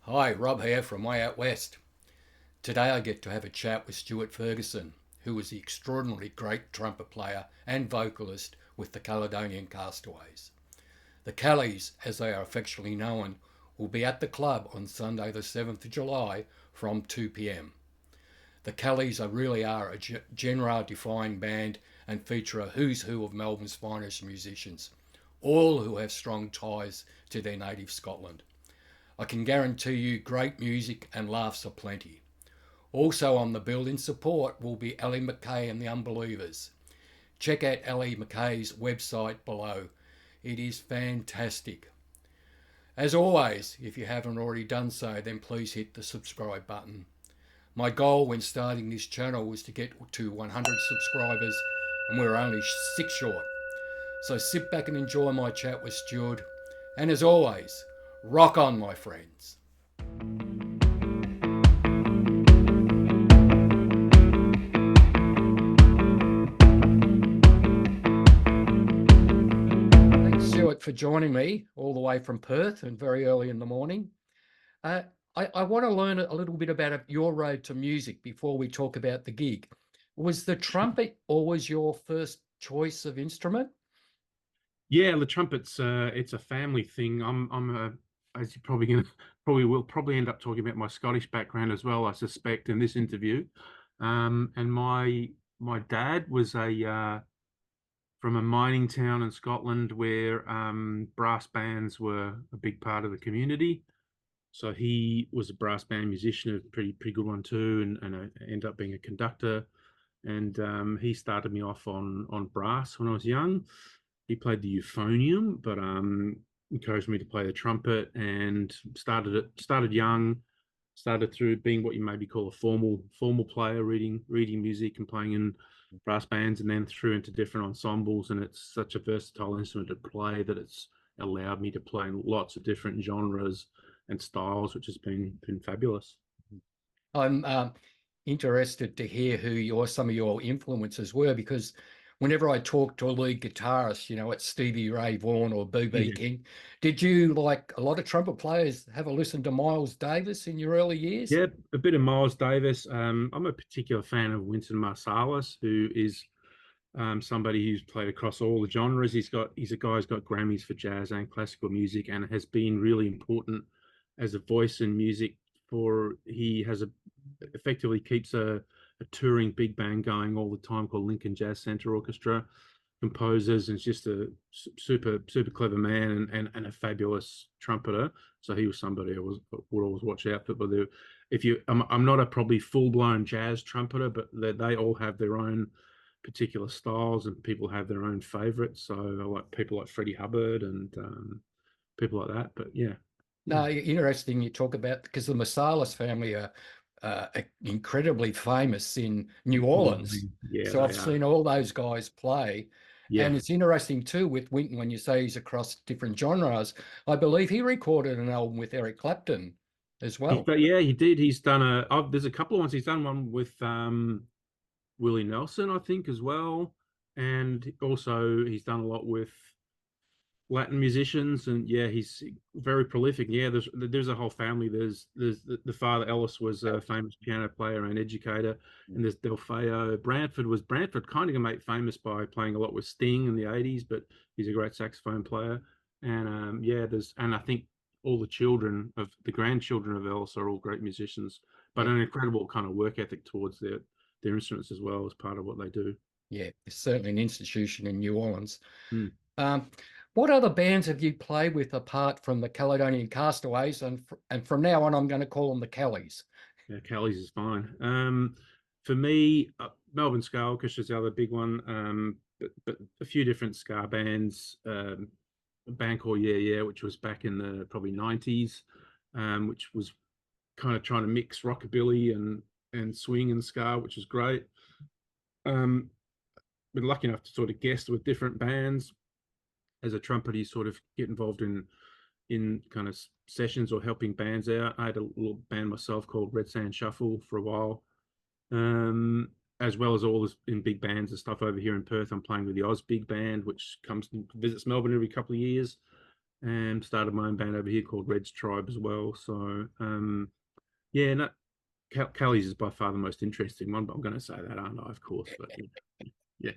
Hi, Rob here from Way Out West. Today I get to have a chat with Stuart Ferguson, who is the extraordinarily great trumpet player and vocalist with the Caledonian Castaways. The Callies, as they are affectionately known, will be at the club on Sunday the 7th of July from 2 p.m. The Callies really are a genre-defying band and feature a who's who of Melbourne's finest musicians, all who have strong ties to their native Scotland. I can guarantee you great music and laughs aplenty. Also on the bill in support will be Ellie McKay and the Unbelievers. Check out Ellie McKay's website below. It is fantastic. As always, if you haven't already done so, then please hit the subscribe button. My goal when starting this channel was to get to 100 subscribers, and we're only 6 short. So sit back and enjoy my chat with Stuart. And as always, rock on, my friends. Thanks, Stuart, for joining me all the way from Perth and very early in the morning. Uh, I want to learn a little bit about your road to music before we talk about the gig. Was the trumpet always your first choice of instrument? Yeah, the trumpet's it's a family thing. I'm a as you probably gonna probably will probably end up talking about my Scottish background as well, I suspect, in this interview. And my dad was a from a mining town in Scotland where brass bands were a big part of the community. So he was a brass band musician, a pretty good one too, and I ended up being a conductor. And he started me off on brass when I was young. He played the euphonium, but encouraged me to play the trumpet, and started young, started through being what you maybe call a formal player, reading music and playing in brass bands, and then through into different ensembles. And it's such a versatile instrument to play that it's allowed me to play in lots of different genres and styles, which has been fabulous. I'm interested to hear who some of your influences were, because whenever I talk to a lead guitarist, it's Stevie Ray Vaughan or B.B. Yeah. King. Did you, like a lot of trumpet players, have a listen to Miles Davis in your early years? Yeah, a bit of Miles Davis. I'm a particular fan of Wynton Marsalis, who is somebody who's played across all the genres. He's a guy who's got Grammys for jazz and classical music, and has been really important as a voice in music. For he has a effectively keeps a touring big band going all the time called Lincoln Jazz Center Orchestra. Composes, and is just a super clever man, and a fabulous trumpeter. So he was somebody I would always watch out for. But if you, I'm not a probably full blown jazz trumpeter, but they all have their own particular styles, and people have their own favorites. So I like people like Freddie Hubbard and people like that. But yeah, yeah, No, interesting you talk about, because the Marsalis family are incredibly famous in New Orleans. yeah, So I've they are. seen all those guys play. Yeah. And it's interesting too with Winton, when you say he's across different genres. I believe he recorded an album with Eric Clapton as well. Yeah, he did. He's done there's a couple of ones. He's done one with Willie Nelson, I think, as well. And also he's done a lot with Latin musicians, and yeah, he's very prolific. Yeah, there's a whole family. There's the father Ellis was a famous piano player and educator, and there's Delfeo. Brantford kind of got made famous by playing a lot with Sting in the '80s, but he's a great saxophone player. And yeah, and I think all the grandchildren of Ellis are all great musicians, but Yeah, an incredible kind of work ethic towards their instruments as well as part of what they do. yeah, it's certainly an institution in New Orleans. Mm. Um, what other bands have you played with apart from the Caledonian Castaways? And from now on, I'm going to call them the Kellys. Yeah, Kelly's is fine. For me, Melbourne Ska Orchestra is the other big one. But a few different ska bands. A band called Yeah Yeah, which was back in the probably '90s, which was kind of trying to mix rockabilly and swing and ska, which is great. Um, been lucky enough to sort of guest with different bands as a trumpeter. You sort of get involved in kind of sessions or helping bands out. I had a little band myself called Red Sand Shuffle for a while, um, as well as all this in big bands and stuff over here in Perth. I'm playing with the Oz Big Band, which comes and visits Melbourne every couple of years. and started my own band over here called Red's Tribe as well. So yeah, no, Callie's is by far the most interesting one, but I'm going to say that, aren't I? Of course, but yeah,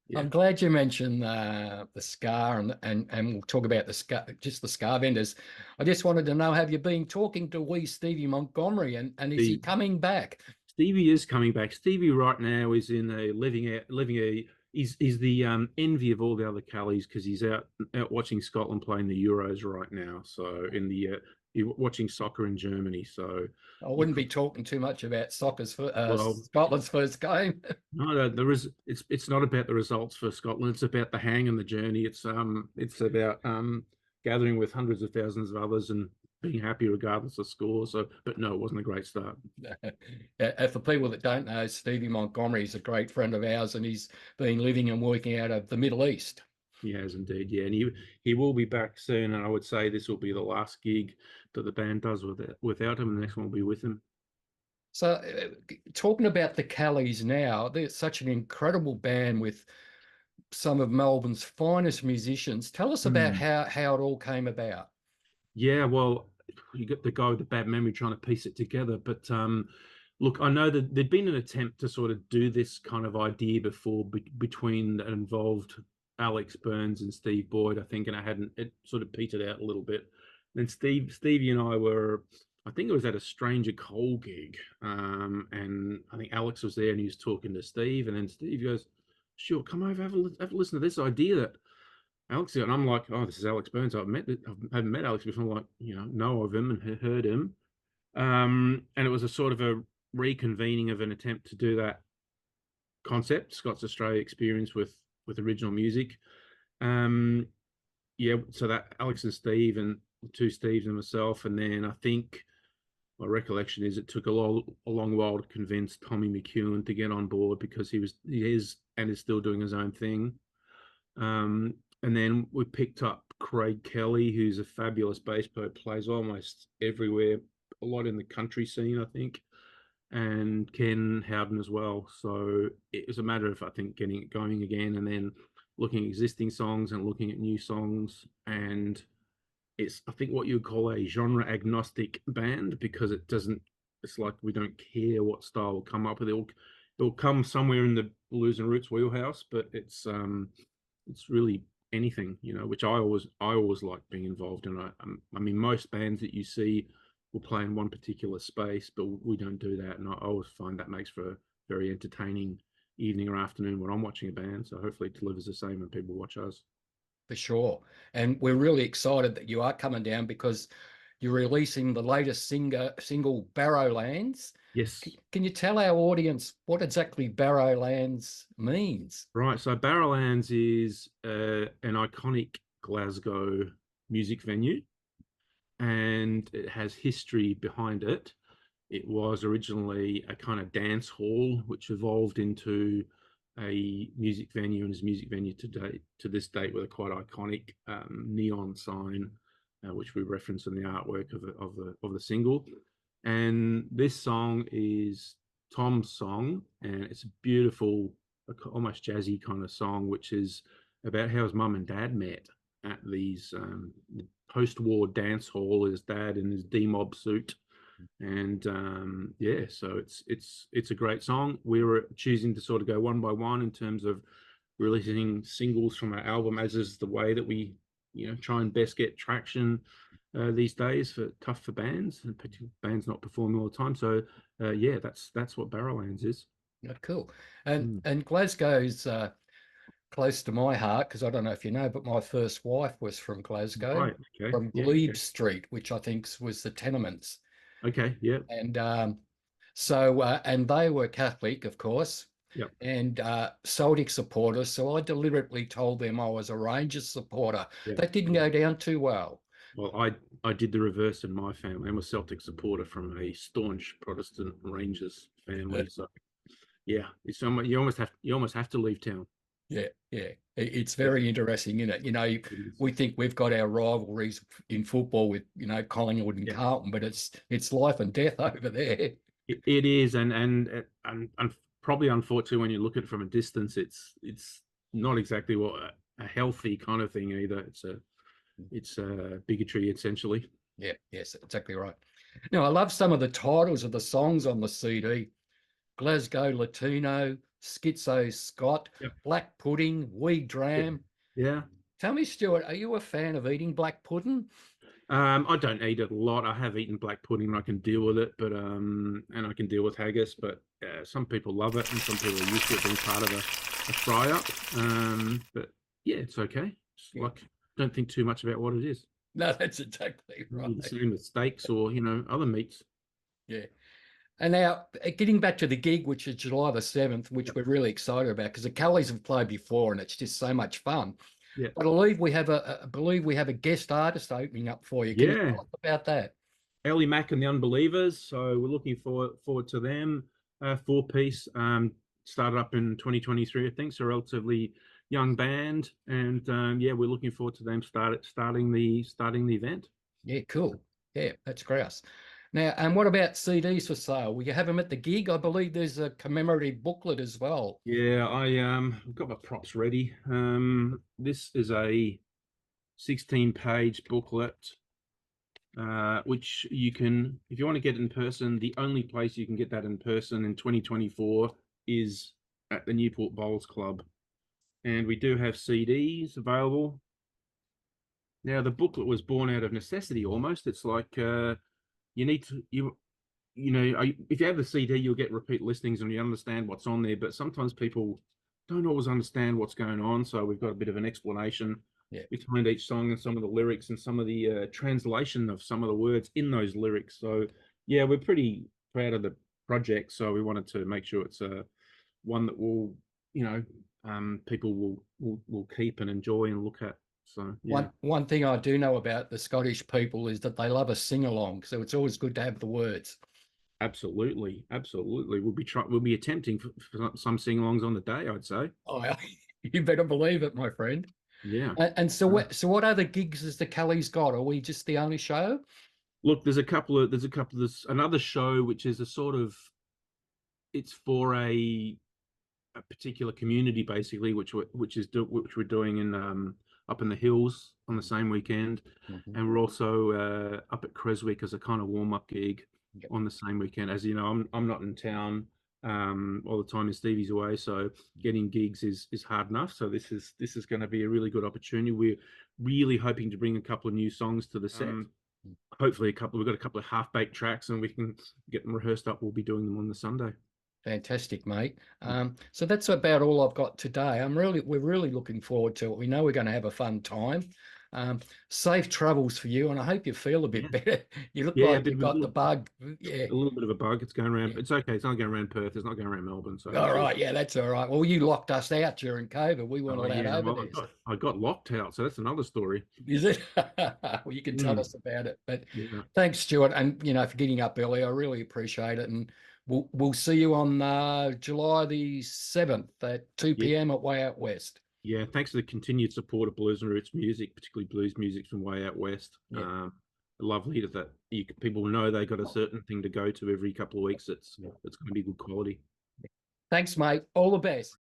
yeah. I'm glad you mentioned the ska, and we'll talk about the ska, just the ska vendors. I just wanted to know, have you been talking to wee Stevie Montgomery, and is he The coming back? Stevie is coming back. Stevie right now is in a living a. He's the envy of all the other Callies because he's out watching Scotland playing the Euros right now. So in the watching soccer in Germany. So I you wouldn't could be talking too much about soccer's for well Scotland's first game. no, no, there is. It's not about the results for Scotland. It's about the hang and the journey. It's about gathering with hundreds of thousands of others and being happy regardless of score. So, but no, it wasn't a great start. For people that don't know, Stevie Montgomery is a great friend of ours, and he's been living and working out of the Middle East. He has indeed, yeah, and he will be back soon. And I would say this will be the last gig that the band does without him. The next one will be with him. So, talking about the Callies now, they're such an incredible band with some of Melbourne's finest musicians. Tell us about Mm. how it all came about. Yeah, well, you got the guy with the bad memory trying to piece it together. But look, I know that there'd been an attempt to sort of do this kind of idea before between that involved Alex Burns and Steve Boyd, I think, and it sort of petered out a little bit. Then Stevie and I were, I think it was at a Stranger Cole gig, and I think Alex was there and he was talking to Steve, and then Steve goes, "Sure, come over, have a listen to this idea that Alex," and I'm like, "Oh, this is Alex Burns. I haven't met Alex before." I'm like, know of him and heard him. And it was a sort of a reconvening of an attempt to do that concept, Scots Australia experience with original music. Um, yeah, so that Alex and Steve and two Steves and myself, and then I think my recollection is it took a long while to convince Tommy McEwen to get on board because he is and is still doing his own thing. Um, and then we picked up Craig Kelly, who's a fabulous bass player, plays almost everywhere, a lot in the country scene, I think, and Ken Howden as well. So it was a matter of, I think, getting it going again and then looking at existing songs and looking at new songs. And it's, I think, what you would call a genre agnostic band because it's like we don't care what style will come up with. It'll come somewhere in the blues and roots wheelhouse, but it's really anything, which I always like being involved in. I mean, most bands that you see will play in one particular space, but we don't do that. And I always find that makes for a very entertaining evening or afternoon when I'm watching a band. So hopefully it delivers the same when people watch us. For sure. And we're really excited that you are coming down because you're releasing the latest single, Barrowlands. Yes. Can you tell our audience what exactly Barrowlands means? Right. So Barrowlands is an iconic Glasgow music venue and it has history behind it. It was originally a kind of dance hall, which evolved into a music venue and is a music venue to this date with a quite iconic neon sign, which we reference in the artwork of the single. And this song is Tom's song, and it's a beautiful, almost jazzy kind of song, which is about how his mum and dad met at these post-war dance hall. His dad in his D-mob suit, and yeah, so it's a great song. We were choosing to sort of go one by one in terms of releasing singles from our album, as is the way that we try and best get traction these days for bands and bands not performing all the time. So yeah, that's what Barrowlands is. Oh, cool. And Mm. and Glasgow's close to my heart because I don't know if you know, but my first wife was from Glasgow, Right. Okay. from Yeah. Glebe Okay. Street, which I think was the tenements. Okay. Yeah. And and they were Catholic, of course, Yeah. and Celtic supporters. So I deliberately told them I was a Rangers supporter. Yeah. That didn't Yeah. go down too well. Well, I did the reverse in my family. I'm a Celtic supporter from a staunch Protestant Rangers family. So yeah, you almost have to leave town. Yeah, yeah. It's Yeah, very interesting, isn't it? it is. We think we've got our rivalries in football with, Collingwood and Yeah, Carlton, but it's life and death over there. it is, and probably unfortunately when you look at it from a distance, it's not exactly what a healthy kind of thing either. bigotry, essentially. Yeah, yes, exactly right. Now, I love some of the titles of the songs on the CD. Glasgow Latino, Schizo Scott, Yep. Black Pudding, We Dram. Yeah. Tell me, Stuart, are you a fan of eating black pudding? I don't eat it a lot. I have eaten black pudding and I can deal with it, but and I can deal with haggis, but some people love it and some people are used to it being part of a fry up. But yeah, it's okay. It's Yeah. like, don't think too much about what it is. No, that's exactly right. The same with steaks or, other meats. Yeah. And now, getting back to the gig, which is July the 7th, which Yep. we're really excited about because the Callies have played before and it's just so much fun. Yeah. I believe we have a guest artist opening up for you. Can you Yeah. tell us about that? Ellie Mack and the Unbelievers. So we're looking forward to them. Four-piece, started up in 2023, I think. So relatively young band, and yeah, we're looking forward to them starting the event. Yeah, cool. Yeah, that's grouse. Now, and what about CDs for sale? Will you have them at the gig? I believe there's a commemorative booklet as well. Yeah, I've got my props ready. This is a 16-page booklet, which you can, if you want to get it in person, the only place you can get that in person in 2024 is at the Newport Bowls Club. And we do have CDs available. Now, the booklet was born out of necessity almost. It's like you need to, if you have the CD, you'll get repeat listings and you understand what's on there. But sometimes people don't always understand what's going on. So we've got a bit of an explanation behind each song and some of the lyrics and some of the translation of some of the words in those lyrics. So yeah, we're pretty proud of the project. So we wanted to make sure it's one that will, people will keep and enjoy and look at. So yeah. One thing I do know about the Scottish people is that they love a sing along, so it's always good to have the words. Absolutely, absolutely. We'll be attempting for some sing-alongs on the day, I'd say. Oh, you better believe it, my friend. Yeah. And so what other gigs has the Kelly's got? Are we just the only show? Look, there's another show which is a sort of, it's for a particular community basically, which we're doing in up in the hills on the same weekend, and we're also up at Creswick as a kind of warm-up gig on the same weekend. As you know, I'm not in town all the time, and Stevie's away, so getting gigs is hard enough. So this is going to be a really good opportunity. We're really hoping to bring a couple of new songs to the set. Hopefully we've got a couple of half-baked tracks and we can get them rehearsed up. We'll be doing them on the Sunday. Fantastic, mate. So that's about all I've got today. We're really looking forward to it. We know we're going to have a fun time. Safe travels for you, and I hope you feel a bit better. You look like you've got the bug. Yeah, a little bit of a bug. It's going around. It's okay. It's not going around Perth. It's not going around Melbourne. So all right, yeah, that's all right. Well, you locked us out during COVID. We weren't allowed over there. I got locked out, so that's another story. Is it? Well, you can tell us about it. But thanks, Stuart, and for getting up early. I really appreciate it, and we'll see you on July the 7th at 2 p.m. at Way Out West. Yeah, thanks for the continued support of blues and roots music, particularly blues music from Way Out West. Lovely that people know they got a certain thing to go to every couple of weeks. It's going to be good quality. Thanks, mate. All the best.